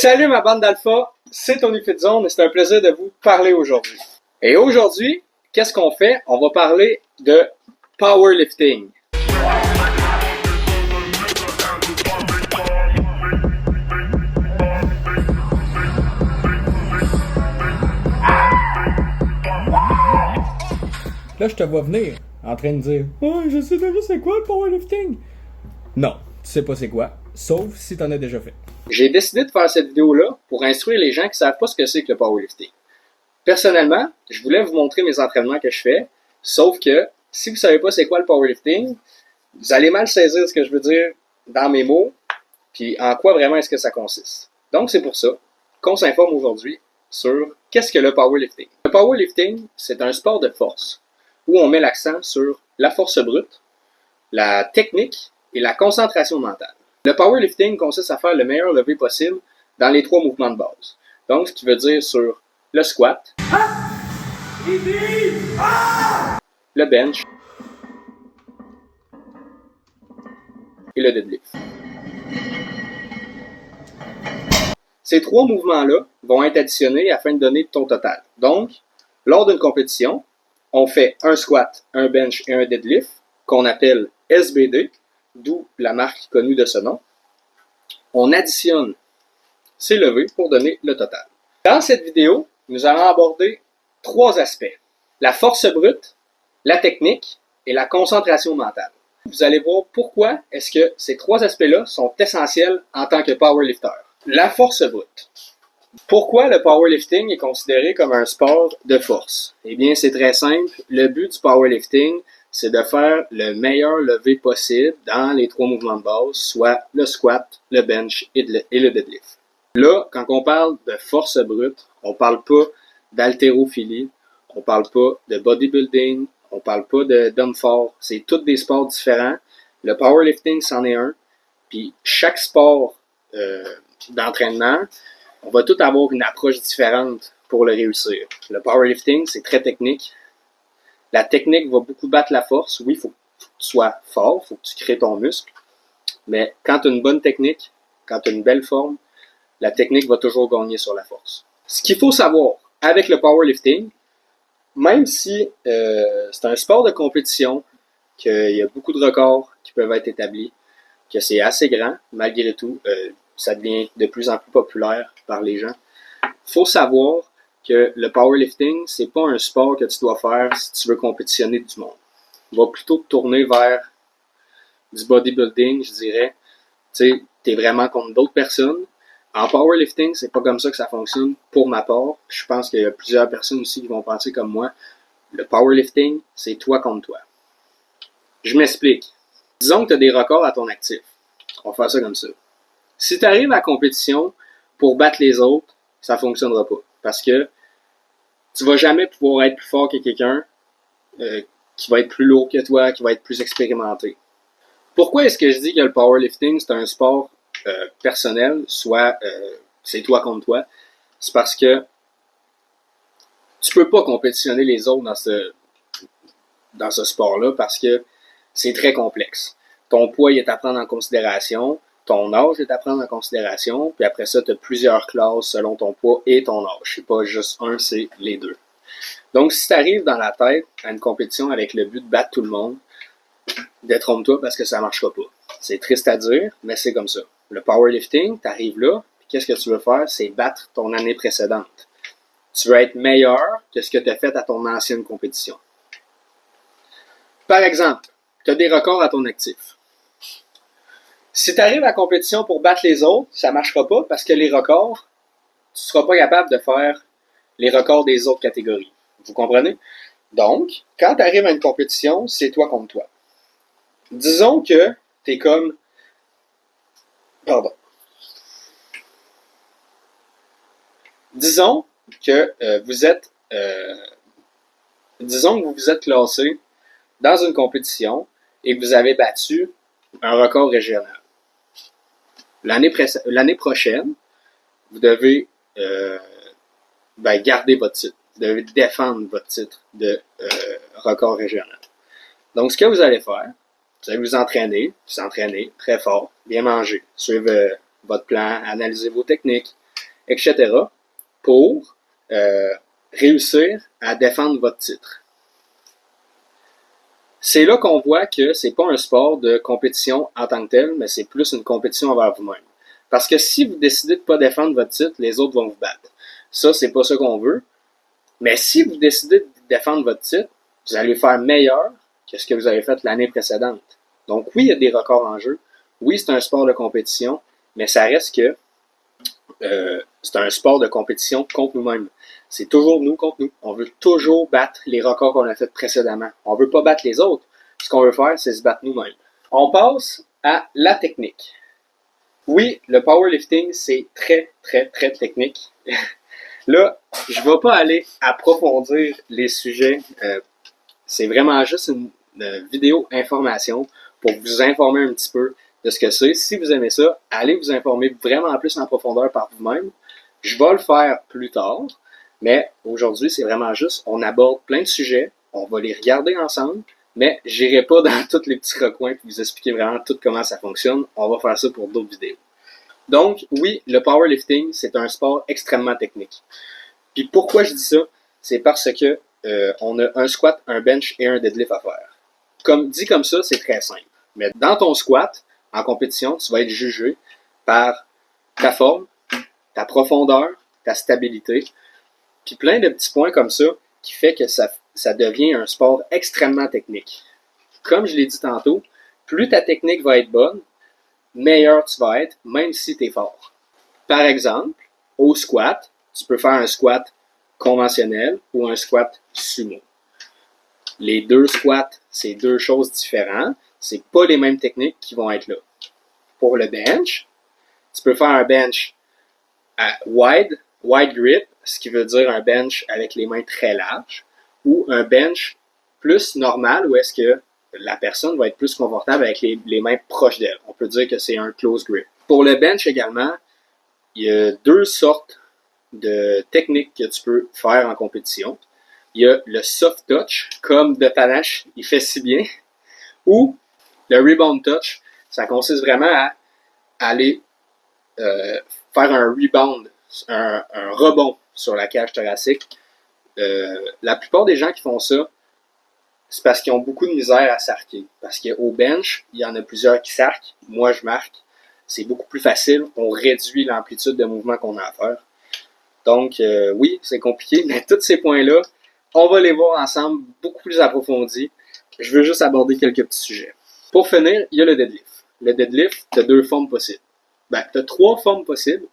Salut ma bande d'alpha, c'est Tony Fitzone et c'est un plaisir de vous parler aujourd'hui. Et aujourd'hui, qu'est-ce qu'on fait? On va parler de powerlifting. Là, je te vois venir, en train de dire « Oh, je sais déjà c'est quoi le powerlifting? » Non, tu sais pas c'est quoi, sauf si t'en as déjà fait. J'ai décidé de faire cette vidéo-là pour instruire les gens qui savent pas ce que c'est que le powerlifting. Personnellement, je voulais vous montrer mes entraînements que je fais, sauf que si vous savez pas c'est quoi le powerlifting, vous allez mal saisir ce que je veux dire dans mes mots, puis en quoi vraiment est-ce que ça consiste. Donc c'est pour ça qu'on s'informe aujourd'hui sur qu'est-ce que le powerlifting. Le powerlifting, c'est un sport de force où on met l'accent sur la force brute, la technique et la concentration mentale. Le powerlifting consiste à faire le meilleur levé possible dans les 3 mouvements de base. Donc, ce qui veut dire sur le squat, le bench et le deadlift. Ces 3 mouvements-là vont être additionnés afin de donner ton total. Donc, lors d'une compétition, on fait un squat, un bench et un deadlift, qu'on appelle SBD, d'où la marque connue de ce nom. On additionne ces levées pour donner le total. Dans cette vidéo, nous allons aborder 3 aspects. La force brute, la technique et la concentration mentale. Vous allez voir pourquoi est-ce que ces 3 aspects-là sont essentiels en tant que powerlifter. La force brute. Pourquoi le powerlifting est considéré comme un sport de force? Eh bien, c'est très simple. Le but du powerlifting, c'est de faire le meilleur levé possible dans les 3 mouvements de base, soit le squat, le bench et le deadlift. Là, quand on parle de force brute, on parle pas d'haltérophilie, on parle pas de bodybuilding, on parle pas d'homme fort. C'est tous des sports différents. Le powerlifting, c'en est un. Puis chaque sport d'entraînement, on va tout avoir une approche différente pour le réussir. Le powerlifting, c'est très technique. La technique va beaucoup battre la force. Oui, il faut que tu sois fort, il faut que tu crées ton muscle. Mais quand tu as une bonne technique, quand tu as une belle forme, la technique va toujours gagner sur la force. Ce qu'il faut savoir avec le powerlifting, même si c'est un sport de compétition, qu'il y a beaucoup de records qui peuvent être établis, que c'est assez grand, malgré tout, ça devient de plus en plus populaire par les gens. Faut savoir que le powerlifting, c'est pas un sport que tu dois faire si tu veux compétitionner du monde. Il va plutôt te tourner vers du bodybuilding, je dirais. Tu sais, t'es vraiment contre d'autres personnes. En powerlifting, c'est pas comme ça que ça fonctionne pour ma part. Je pense qu'il y a plusieurs personnes aussi qui vont penser comme moi. Le powerlifting, c'est toi contre toi. Je m'explique. Disons que tu as des records à ton actif. On va faire ça comme ça. Si tu arrives à la compétition pour battre les autres, ça fonctionnera pas. Parce que tu vas jamais pouvoir être plus fort que quelqu'un qui va être plus lourd que toi, qui va être plus expérimenté. Pourquoi est-ce que je dis que le powerlifting, c'est un sport personnel, soit c'est toi contre toi? C'est parce que tu peux pas compétitionner les autres dans ce sport-là parce que c'est très complexe. Ton poids il est à prendre en considération, ton âge est à prendre en considération, puis après ça, tu as plusieurs classes selon ton poids et ton âge. C'est pas juste un, c'est les deux. Donc, si tu arrives dans la tête à une compétition avec le but de battre tout le monde, détrompe-toi parce que ça marchera pas. C'est triste à dire, mais c'est comme ça. Le powerlifting, tu arrives là, puis qu'est-ce que tu veux faire? C'est battre ton année précédente. Tu veux être meilleur que ce que tu as fait à ton ancienne compétition. Par exemple, tu as des records à ton actif. Si tu arrives à la compétition pour battre les autres, ça ne marchera pas parce que les records, tu ne seras pas capable de faire les records des autres catégories. Vous comprenez? Donc, quand tu arrives à une compétition, c'est toi contre toi. Disons que tu es comme... Pardon. Disons que vous êtes... disons que vous vous êtes classé dans une compétition et que vous avez battu un record régional. L'année prochaine, vous devez garder votre titre. Vous devez défendre votre titre de record régional. Donc, ce que vous allez faire, vous allez vous entraîner très fort, bien manger, suivre votre plan, analyser vos techniques, etc. pour réussir à défendre votre titre. C'est là qu'on voit que c'est pas un sport de compétition en tant que tel, mais c'est plus une compétition envers vous-même. Parce que si vous décidez de pas défendre votre titre, les autres vont vous battre. Ça, c'est pas ça qu'on veut. Mais si vous décidez de défendre votre titre, vous allez faire meilleur que ce que vous avez fait l'année précédente. Donc oui, il y a des records en jeu. Oui, c'est un sport de compétition, mais ça reste que c'est un sport de compétition contre nous-mêmes. C'est toujours nous contre nous. On veut toujours battre les records qu'on a fait précédemment. On veut pas battre les autres. Ce qu'on veut faire, c'est se battre nous-mêmes. On passe à la technique. Oui, le powerlifting, c'est très, très, très technique. Là, je ne vais pas aller approfondir les sujets. C'est vraiment juste une vidéo information pour vous informer un petit peu de ce que c'est. Si vous aimez ça, allez vous informer vraiment plus en profondeur par vous-même. Je vais le faire plus tard, mais aujourd'hui, c'est vraiment juste, on aborde plein de sujets, on va les regarder ensemble, mais j'irai pas dans tous les petits recoins pour vous expliquer vraiment tout comment ça fonctionne. On va faire ça pour d'autres vidéos. Donc, oui, le powerlifting, c'est un sport extrêmement technique. Puis pourquoi je dis ça? C'est parce que on a un squat, un bench et un deadlift à faire. Dit comme ça, c'est très simple. Mais dans ton squat, en compétition, tu vas être jugé par ta forme, ta profondeur, ta stabilité, puis plein de petits points comme ça qui fait que ça devient un sport extrêmement technique. Comme je l'ai dit tantôt, plus ta technique va être bonne, meilleur tu vas être, même si tu es fort. Par exemple, au squat, tu peux faire un squat conventionnel ou un squat sumo. Les deux squats, c'est deux choses différentes. C'est pas les mêmes techniques qui vont être là. Pour le bench, tu peux faire un bench à wide grip, ce qui veut dire un bench avec les mains très larges, ou un bench plus normal où est-ce que la personne va être plus confortable avec les mains proches d'elle. On peut dire que c'est un close grip. Pour le bench également, il y a deux sortes de techniques que tu peux faire en compétition. Il y a le soft touch, comme de Panache, il fait si bien, ou le rebound touch, ça consiste vraiment à aller faire un rebound, un rebond sur la cage thoracique. La plupart des gens qui font ça, c'est parce qu'ils ont beaucoup de misère à s'arquer. Parce qu'au bench, il y en a plusieurs qui s'arquent. Moi, je marque. C'est beaucoup plus facile. On réduit l'amplitude de mouvement qu'on a à faire. Donc, oui, c'est compliqué, mais tous ces points-là, on va les voir ensemble beaucoup plus approfondis. Je veux juste aborder quelques petits sujets. Pour finir, il y a le deadlift. Le deadlift, tu as deux formes possibles. Tu as trois formes possibles.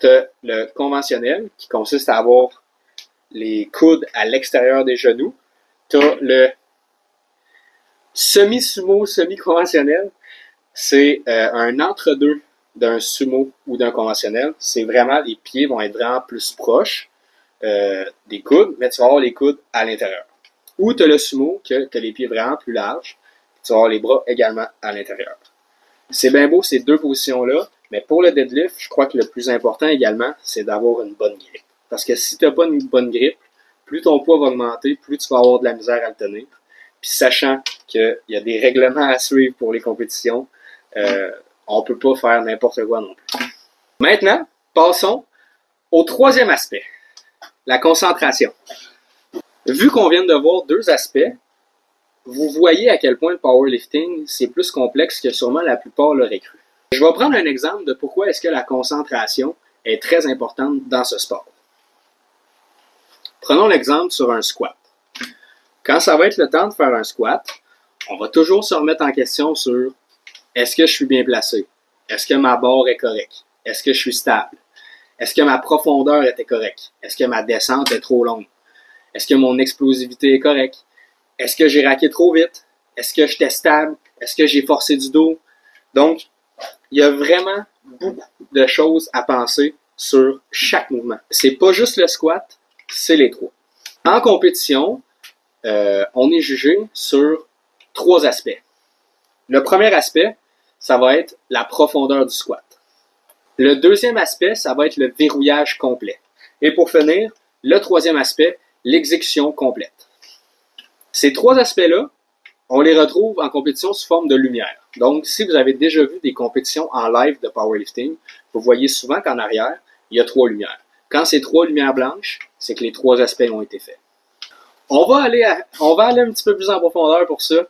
Tu as le conventionnel, qui consiste à avoir les coudes à l'extérieur des genoux. Tu as le semi-sumo, semi-conventionnel. C'est un entre-deux d'un sumo ou d'un conventionnel. C'est vraiment, les pieds vont être vraiment plus proches des coudes, mais tu vas avoir les coudes à l'intérieur. Ou tu as le sumo, que tu as les pieds vraiment plus larges. Tu vas avoir les bras également à l'intérieur. C'est bien beau ces deux positions-là, mais pour le deadlift, je crois que le plus important également, c'est d'avoir une bonne grippe. Parce que si tu n'as pas une bonne grippe, plus ton poids va augmenter, plus tu vas avoir de la misère à le tenir. Puis sachant qu'il y a des règlements à suivre pour les compétitions, on ne peut pas faire n'importe quoi non plus. Maintenant, passons au troisième aspect, la concentration. Vu qu'on vient de voir deux aspects, vous voyez à quel point le powerlifting, c'est plus complexe que sûrement la plupart l'auraient cru. Je vais prendre un exemple de pourquoi est-ce que la concentration est très importante dans ce sport. Prenons l'exemple sur un squat. Quand ça va être le temps de faire un squat, on va toujours se remettre en question sur est-ce que je suis bien placé? Est-ce que ma barre est correcte? Est-ce que je suis stable? Est-ce que ma profondeur était correcte? Est-ce que ma descente est trop longue? Est-ce que mon explosivité est correcte? Est-ce que j'ai raqué trop vite? Est-ce que j'étais stable? Est-ce que j'ai forcé du dos? Donc, il y a vraiment beaucoup de choses à penser sur chaque mouvement. C'est pas juste le squat, c'est les trois. En compétition, on est jugé sur trois aspects. Le premier aspect, ça va être la profondeur du squat. Le deuxième aspect, ça va être le verrouillage complet. Et pour finir, le troisième aspect, l'exécution complète. Ces trois aspects-là, on les retrouve en compétition sous forme de lumière. Donc, si vous avez déjà vu des compétitions en live de powerlifting, vous voyez souvent qu'en arrière, il y a 3 lumières. Quand c'est 3 lumières blanches, c'est que les 3 aspects ont été faits. On va aller un petit peu plus en profondeur pour ça.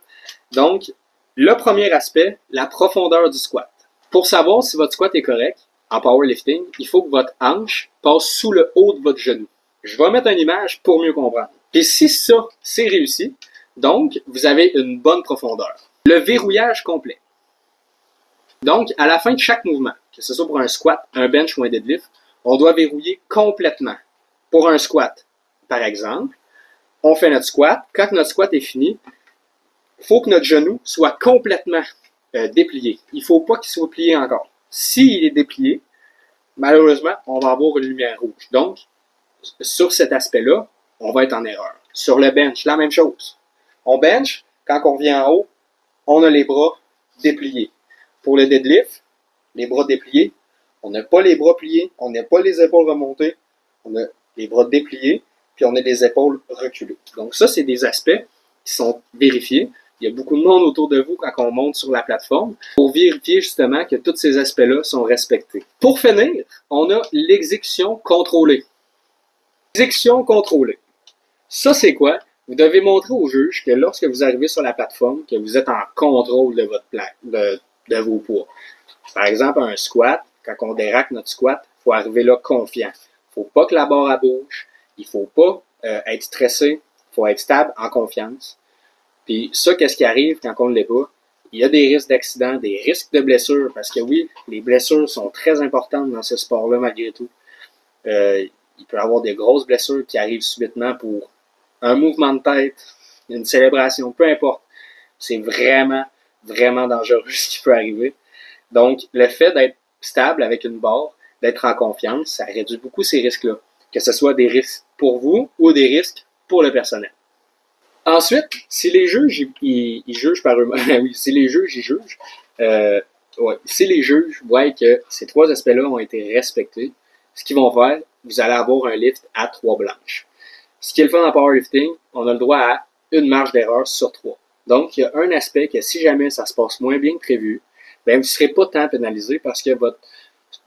Donc, le premier aspect, la profondeur du squat. Pour savoir si votre squat est correct, en powerlifting, il faut que votre hanche passe sous le haut de votre genou. Je vais mettre une image pour mieux comprendre. Et si ça, c'est réussi, donc, vous avez une bonne profondeur. Le verrouillage complet. Donc, à la fin de chaque mouvement, que ce soit pour un squat, un bench ou un deadlift, on doit verrouiller complètement. Pour un squat, par exemple, on fait notre squat. Quand notre squat est fini, il faut que notre genou soit complètement déplié. Il ne faut pas qu'il soit plié encore. S'il est déplié, malheureusement, on va avoir une lumière rouge. Donc, sur cet aspect-là, on va être en erreur. Sur le bench, la même chose. On bench, quand on revient en haut, on a les bras dépliés. Pour le deadlift, les bras dépliés, on n'a pas les bras pliés, on n'a pas les épaules remontées, on a les bras dépliés, puis on a les épaules reculées. Donc ça, c'est des aspects qui sont vérifiés. Il y a beaucoup de monde autour de vous quand on monte sur la plateforme pour vérifier justement que tous ces aspects-là sont respectés. Pour finir, on a l'exécution contrôlée. L'exécution contrôlée. Ça, c'est quoi? Vous devez montrer au juge que lorsque vous arrivez sur la plateforme, que vous êtes en contrôle de votre de vos poids. Par exemple, un squat, quand on déraque notre squat, il faut arriver là confiant. Il ne faut pas que la barre bouge. Il ne faut pas être stressé. Il faut être stable, en confiance. Puis ça, qu'est-ce qui arrive quand on ne l'est pas? Il y a des risques d'accident, des risques de blessures, parce que oui, les blessures sont très importantes dans ce sport-là malgré tout. Il peut y avoir des grosses blessures qui arrivent subitement pour un mouvement de tête, une célébration, peu importe. C'est vraiment, vraiment dangereux ce qui peut arriver. Donc, le fait d'être stable avec une barre, d'être en confiance, ça réduit beaucoup ces risques-là. Que ce soit des risques pour vous ou des risques pour le personnel. Ensuite, si les juges, ils jugent par eux-mêmes, oui, si les juges, ils jugent, si les juges voient que ces 3 aspects-là ont été respectés, ce qu'ils vont faire, vous allez avoir un lift à 3 blanches. Ce qui est le fun en powerlifting, on a le droit à une marge d'erreur sur 3. Donc, il y a un aspect que si jamais ça se passe moins bien que prévu, ben, vous ne serez pas tant pénalisé parce que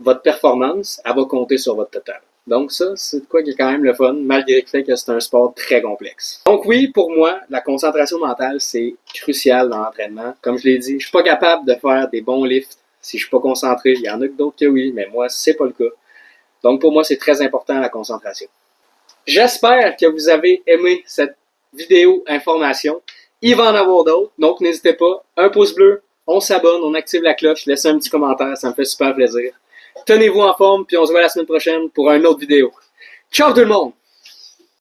votre performance, elle va compter sur votre total. Donc ça, c'est de quoi qui est quand même le fun, malgré le fait que c'est un sport très complexe. Donc oui, pour moi, la concentration mentale, c'est crucial dans l'entraînement. Comme je l'ai dit, je suis pas capable de faire des bons lifts si je suis pas concentré. Il y en a d'autres que oui, mais moi, c'est pas le cas. Donc pour moi, c'est très important la concentration. J'espère que vous avez aimé cette vidéo information. Il va en avoir d'autres, donc n'hésitez pas. Un pouce bleu, on s'abonne, on active la cloche, laissez un petit commentaire, ça me fait super plaisir. Tenez-vous en forme, puis on se voit la semaine prochaine pour une autre vidéo. Ciao tout le monde!